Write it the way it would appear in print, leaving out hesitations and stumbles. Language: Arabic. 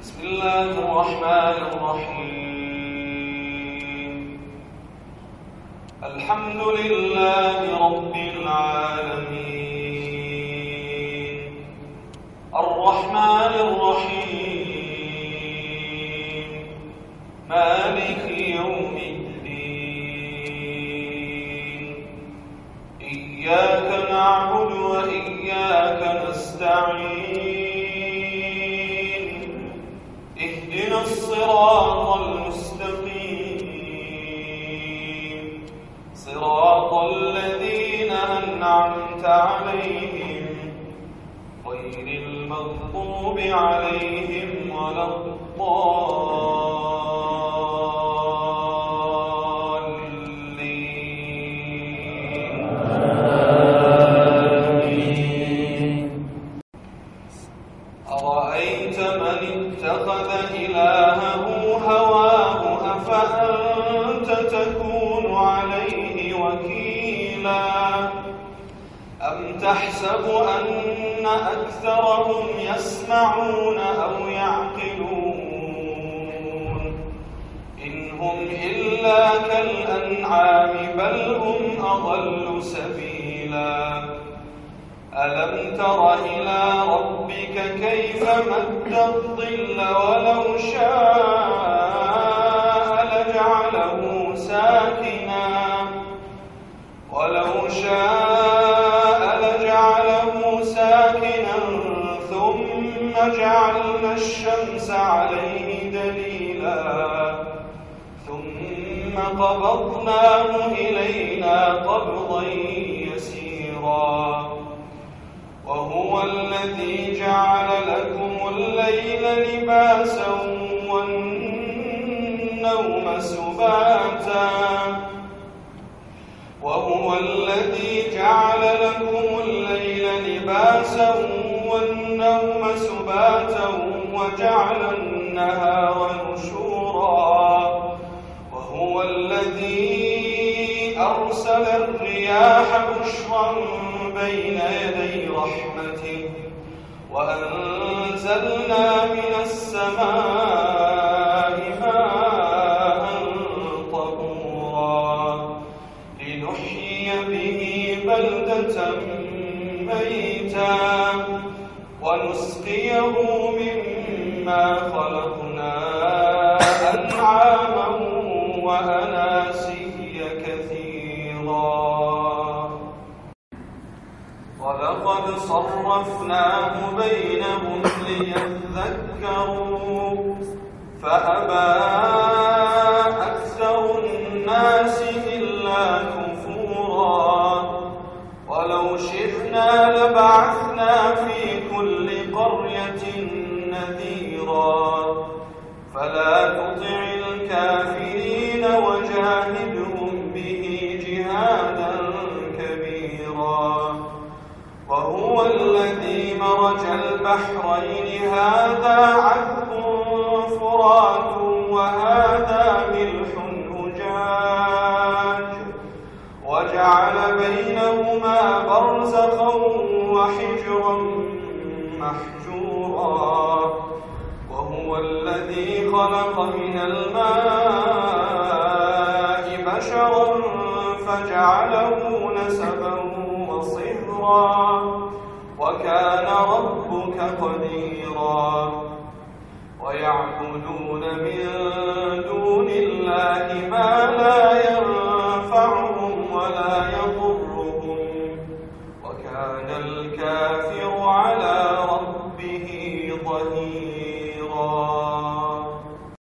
بسم الله الرحمن الرحيم. الحمد لله رب العالمين، الرحمن الرحيم، مالك يوم الدين. إياك نعبد وإياك نستعين، اهدنا الصراط المستقيم، صراط الذين أنعمت عليهم غير المغضوب عليهم ولا الضالين. أرأيت من اتخذ إلهه هواه أفأنت تكون عليه وكيلا أم تحسب أن أكثرهم يسمعون أو يعقلون إن هم إلا كالأنعام بل هم أضل سبيلا. ألم تر إلى ربك كيف مد الظل ولو شاء لجعله ساكنا ثم جعلنا الشمس عليه دليلا ثم قبضناه إلينا قبضا يسيرا. وهو الذي جعل لكم الليل لباسا والنوم سباتا وجعل النهار نشورا. وهو الذي أرسل الرياح بشرا بين يدي رحمته وأنزلنا من السماء ماء طهورا لنحيي به بلدة ميتا ونسقيه مما خلقنا أنعاما وأناسيا كثيرا. ولقد صرفناه بينهم ليذكروا فأبى أكثر الناس إلا كفورا. ولو شئنا لبعثنا في كل قرية نذيرا فلا تطع الكافرين وجاهدهم به جهادا كبيرا. وهو الذي مرج البحرين هذا عذب فرات وهذا ملح أجاج وجعل بينهما برزخا وحجرا محجورا. وهو الذي خلق من الماء بشرا فجعله نسبا وصهرا وكان ربك قديرا. ويعبدون من دون الله ما